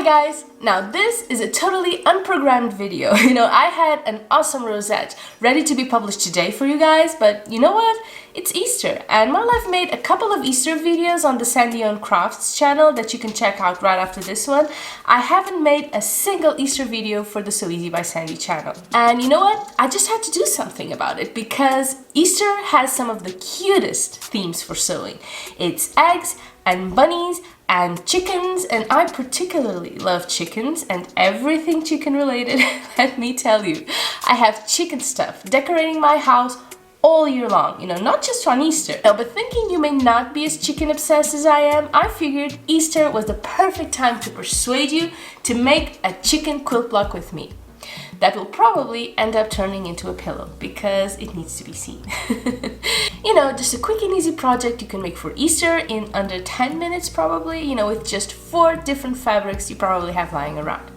Hi guys! Now this is a totally unprogrammed video. I had an awesome rosette ready to be published today for you guys, but you know what? It's Easter, and while I've made a couple of Easter videos on the Sandy On Crafts channel that you can check out right after this one, I haven't made a single Easter video for the So Easy by Sandy channel. And you know what? I just had to do something about it because Easter has some of the cutest themes for sewing. It's eggs and bunnies and chickens, and I particularly love chickens and everything chicken related. Let me tell you, I have chicken stuff decorating my house all year long, not just on Easter. No, but thinking you may not be as chicken obsessed as I am, I figured Easter was the perfect time to persuade you to make a chicken quilt block with me. That will probably end up turning into a pillow because it needs to be seen. Just a quick and easy project you can make for Easter in under 10 minutes probably, with just 4 different fabrics you probably have lying around.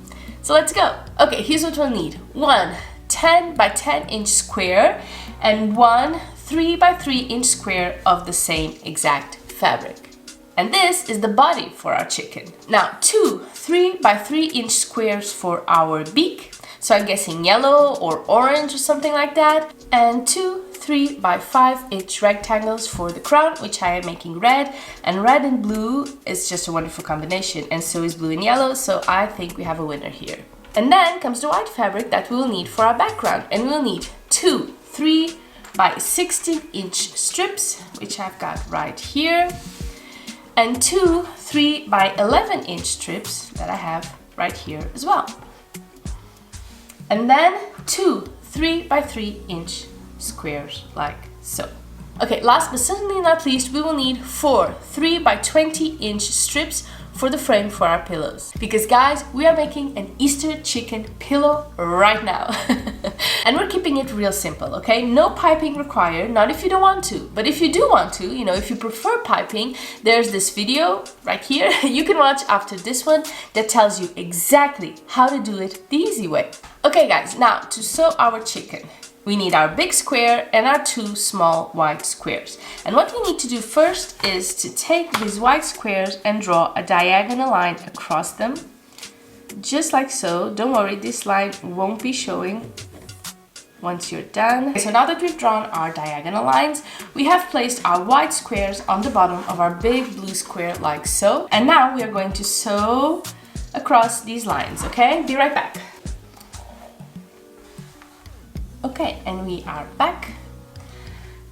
So let's go. Okay, here's what we'll need. 1 10 by 10 inch square and 1 3 by 3 inch square of the same exact fabric. And this is the body for our chicken. Now 2 3 by 3 inch squares for our beak. So I'm guessing yellow or orange or something like that. And 2 3 by 5 inch rectangles for the crown, which I am making red. And red and blue is just a wonderful combination, and so is blue and yellow, so I think we have a winner here. And then comes the white fabric that we will need for our background. And we'll need 2 3 by 16 inch strips, which I've got right here. And 2 3 by 11 inch strips that I have right here as well. And then 2 3 by 3 inch squares like so. Okay, last but certainly not least, we will need 4 3 by 20 inch strips for the frame for our pillows. Because guys, we are making an Easter chicken pillow right now. And we're keeping it real simple, okay? No piping required, not if you don't want to. But if you do want to, if you prefer piping, there's this video right here you can watch after this one that tells you exactly how to do it the easy way. Okay guys, now to sew our chicken. We need our big square and our 2 small white squares. And what we need to do first is to take these white squares and draw a diagonal line across them. Just like so. Don't worry, this line won't be showing once you're done. So now that we've drawn our diagonal lines, we have placed our white squares on the bottom of our big blue square like so. And now we are going to sew across these lines, okay? Be right back. Okay, and we are back.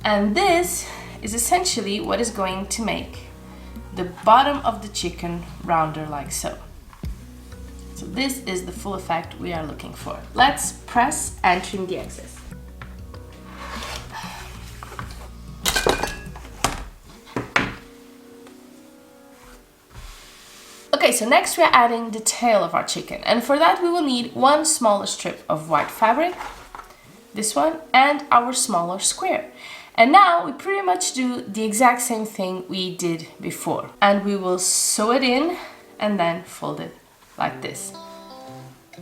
And this is essentially what is going to make the bottom of the chicken rounder like so. So this is the full effect we are looking for. Let's press and trim the excess. Okay, so next we are adding the tail of our chicken. And for that we will need 1 smaller strip of white fabric, this one, and our smaller square. And now we pretty much do the exact same thing we did before. And we will sew it in and then fold it like this.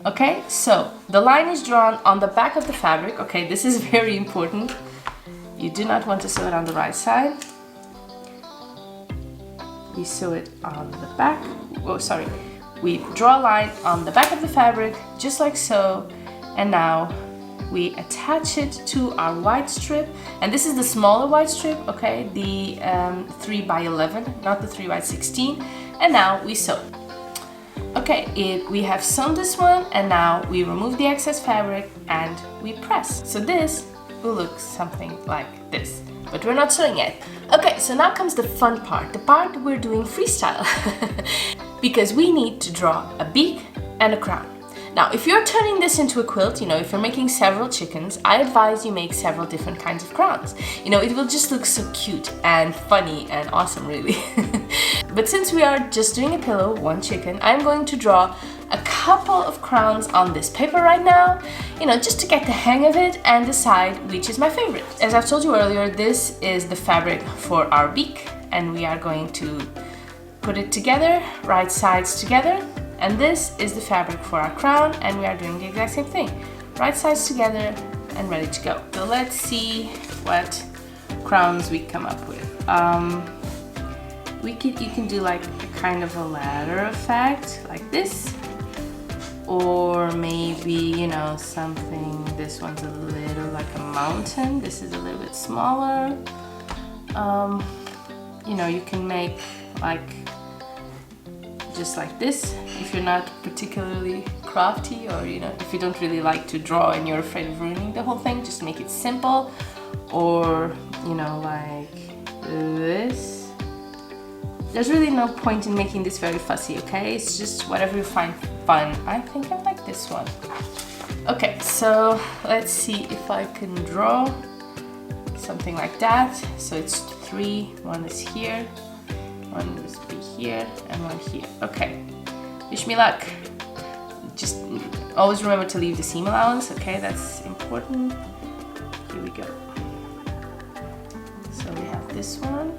Okay, so the line is drawn on the back of the fabric. Okay, this is very important. You do not want to sew it on the right side. We sew it on the back. Oh, sorry. We draw a line on the back of the fabric, just like so. And now we attach it to our white strip, and this is the smaller white strip, okay, the 3 by 11, not the 3 by 16, and now we sew. Okay, we have sewn this one, and now we remove the excess fabric and we press. So this will look something like this, but we're not sewing yet. Okay, so now comes the fun part, the part we're doing freestyle, because we need to draw a beak and a crown. Now, if you're turning this into a quilt, if you're making several chickens, I advise you make several different kinds of crowns. It will just look so cute and funny and awesome, really. But since we are just doing a pillow, 1 chicken, I'm going to draw a couple of crowns on this paper right now, just to get the hang of it and decide which is my favorite. As I've told you earlier, this is the fabric for our beak, and we are going to put it together, right sides together. And this is the fabric for our crown, and we are doing the exact same thing. Right sides together and ready to go. So let's see what crowns we come up with. You can do like a kind of a ladder effect like this, or maybe, you know, something, this one's a little like a mountain, this is a little bit smaller. You know, you can make like just like this if you're not particularly crafty, or you know, if you don't really like to draw and you're afraid of ruining the whole thing, just make it simple. Or you know, like this. There's really no point in making this very fussy, okay? It's just whatever you find fun. I think I like this one. Okay, so let's see if I can draw something like that. So it's 3, one is here, one is be here, and one here. Okay, wish me luck. Just always remember to leave the seam allowance, okay? That's important. Here we go. So we have this one,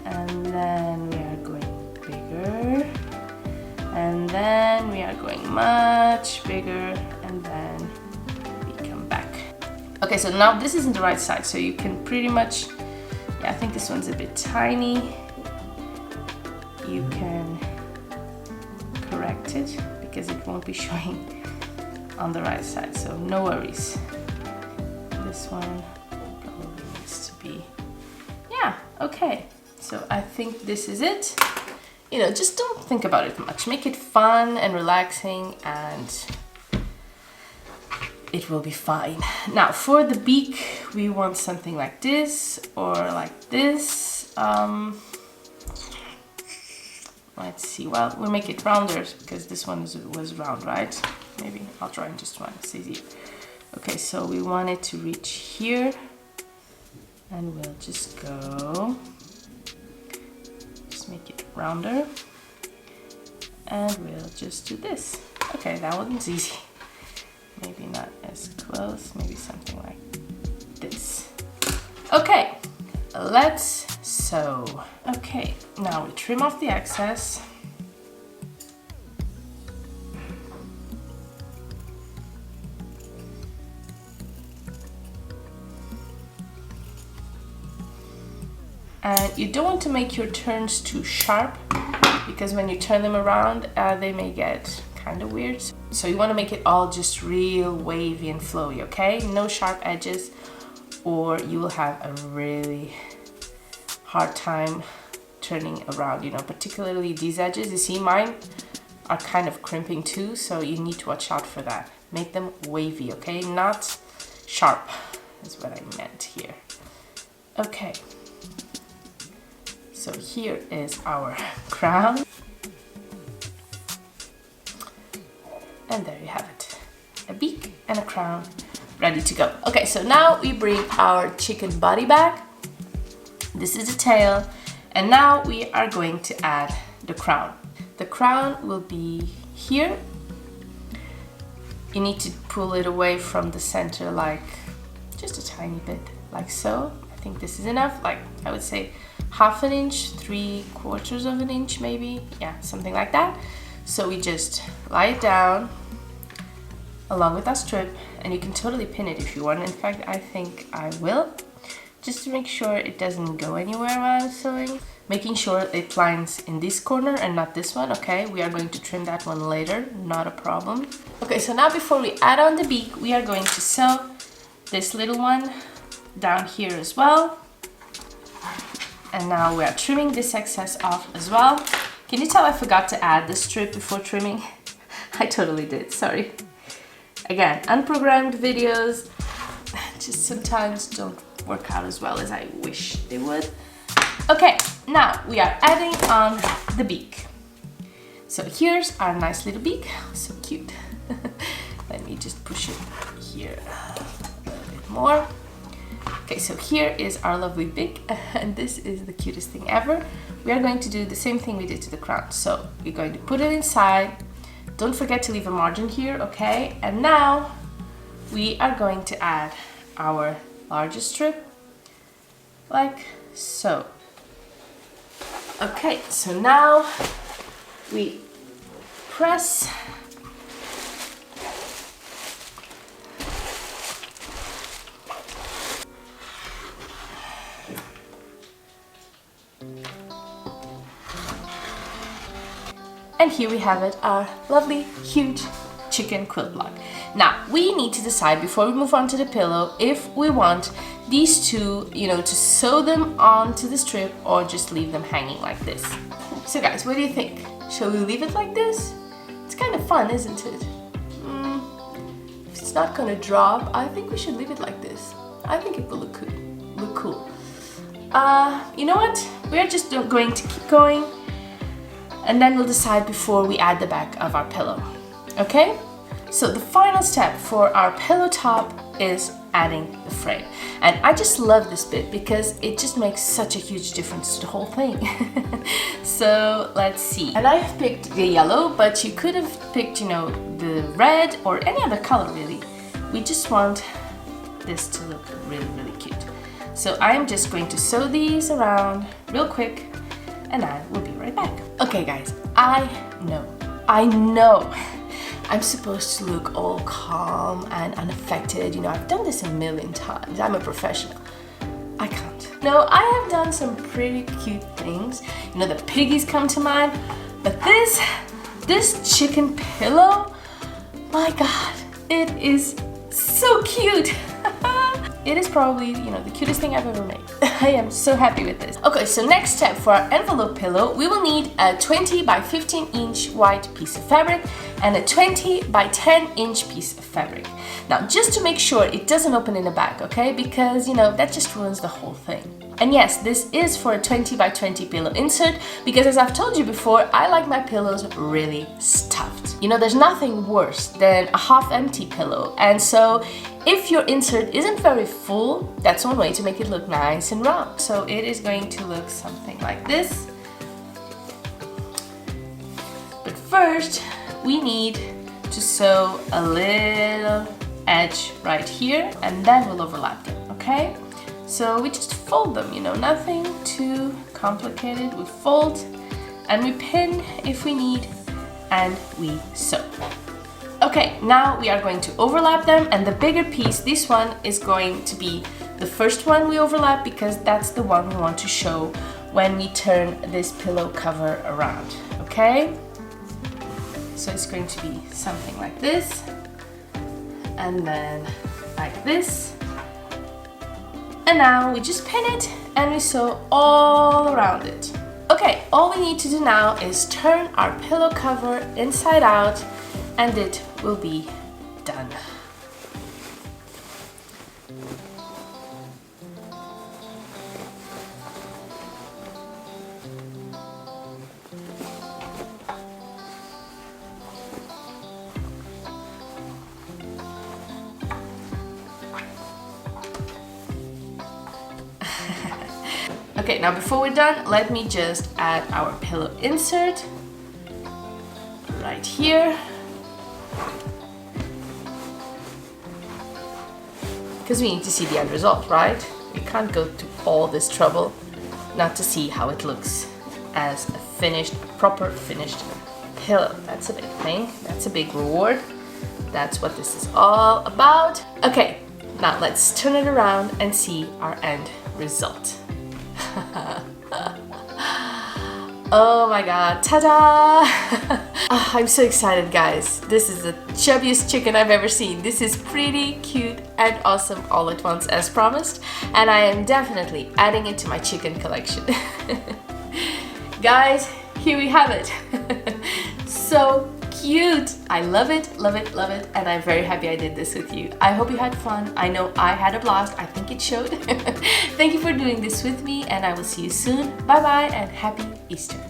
and then we are going bigger, and then we are going much bigger, and then we come back. Okay, so now this isn't the right side, so you can pretty much, yeah, I think this one's a bit tiny. You can correct it because it won't be showing on the right side, so no worries. This one probably needs to be, yeah, okay. So I think this is it. You know, just don't think about it much. Make it fun and relaxing, and it will be fine. Now for the beak, we want something like this or like this. Let's see, well, we'll make it rounder because this one was round, right? Maybe I'll try in just one, it's easier. Okay, so we want it to reach here, and we'll just go, just make it rounder, and we'll just do this. Okay, that one's easy. Maybe not as close, maybe something like this. Okay, let's sew. Okay, now we trim off the excess. And you don't want to make your turns too sharp, because when you turn them around, they may get kind of weird. So you want to make it all just real wavy and flowy, okay? No sharp edges, or you will have a really hard time turning around, you know, particularly these edges. You see, mine are kind of crimping too, so you need to watch out for that. Make them wavy, okay? Not sharp is what I meant here. Okay. So here is our crown. And there you have it. A beak and a crown ready to go. Okay, so now we bring our chicken body back. This is the tail. And now we are going to add the crown. The crown will be here. You need to pull it away from the center, like just a tiny bit, like so. I think this is enough, like I would say half an inch, 3/4 of an inch maybe, yeah, something like that. So we just lie it down along with our strip, and you can totally pin it if you want. In fact, I think I will, just to make sure it doesn't go anywhere while I'm sewing. Making sure it lines in this corner and not this one, okay? We are going to trim that one later, not a problem. Okay, so now before we add on the beak, we are going to sew this little one down here as well. And now we are trimming this excess off as well. Can you tell I forgot to add the strip before trimming? I totally did, sorry. Again, unprogrammed videos just sometimes don't work out as well as I wish they would. Okay, now we are adding on the beak. So here's our nice little beak, so cute. Let me just push it here a little bit more. Okay, so here is our lovely beak, and this is the cutest thing ever. We are going to do the same thing we did to the crown. So we're going to put it inside. Don't forget to leave a margin here, okay? And now we are going to add our largest strip, like so. Okay, so now we press here we have it, our lovely, huge chicken quilt block. Now, we need to decide before we move on to the pillow if we want these two, to sew them onto the strip or just leave them hanging like this. So guys, what do you think? Shall we leave it like this? It's kind of fun, isn't it? If it's not gonna drop, I think we should leave it like this. I think it will look cool. You know what? We're just going to keep going, and then we'll decide before we add the back of our pillow. Okay? So the final step for our pillow top is adding the frame. And I just love this bit because it just makes such a huge difference to the whole thing. So let's see. And I have picked the yellow, but you could have picked, the red or any other color really. We just want this to look really, really cute. So I'm just going to sew these around real quick and I will be right back. Okay guys, I know I'm supposed to look all calm and unaffected. I've done this a million times. I'm a professional. I can't. No, I have done some pretty cute things. The piggies come to mind, but this chicken pillow, my God, it is so cute. It is probably, the cutest thing I've ever made. I am so happy with this. Okay, so next step for our envelope pillow, we will need a 20 by 15 inch white piece of fabric and a 20 by 10 inch piece of fabric. Now, just to make sure it doesn't open in the back, okay? Because, that just ruins the whole thing. And yes, this is for a 20 by 20 pillow insert because, as I've told you before, I like my pillows really stuffed. There's nothing worse than a half empty pillow. And so if your insert isn't very full, that's one way to make it look nice and round. So it is going to look something like this. But first, we need to sew a little edge right here and then we'll overlap them, okay? So we just fold them, nothing too complicated. We fold and we pin if we need and we sew. Okay, now we are going to overlap them, and the bigger piece, this one, is going to be the first one we overlap because that's the one we want to show when we turn this pillow cover around, okay? So it's going to be something like this, and then like this. And now we just pin it and we sew all around it. Okay, all we need to do now is turn our pillow cover inside out and it will be done. Okay, now before we're done, let me just add our pillow insert right here. Because we need to see the end result, right? We can't go to all this trouble not to see how it looks as a finished, proper finished pillow. That's a big thing. That's a big reward. That's what this is all about. Okay, now let's turn it around and see our end result. Oh my God, ta-da! I'm so excited, guys. This is the chubbiest chicken I've ever seen. This is pretty cute and awesome all at once as promised, and I am definitely adding it to my chicken collection. Guys, here we have it. So cute! I love it, love it, love it, and I'm very happy I did this with you. I hope you had fun. I know I had a blast. I think it showed. Thank you for doing this with me, and I will see you soon. Bye bye and happy Easter.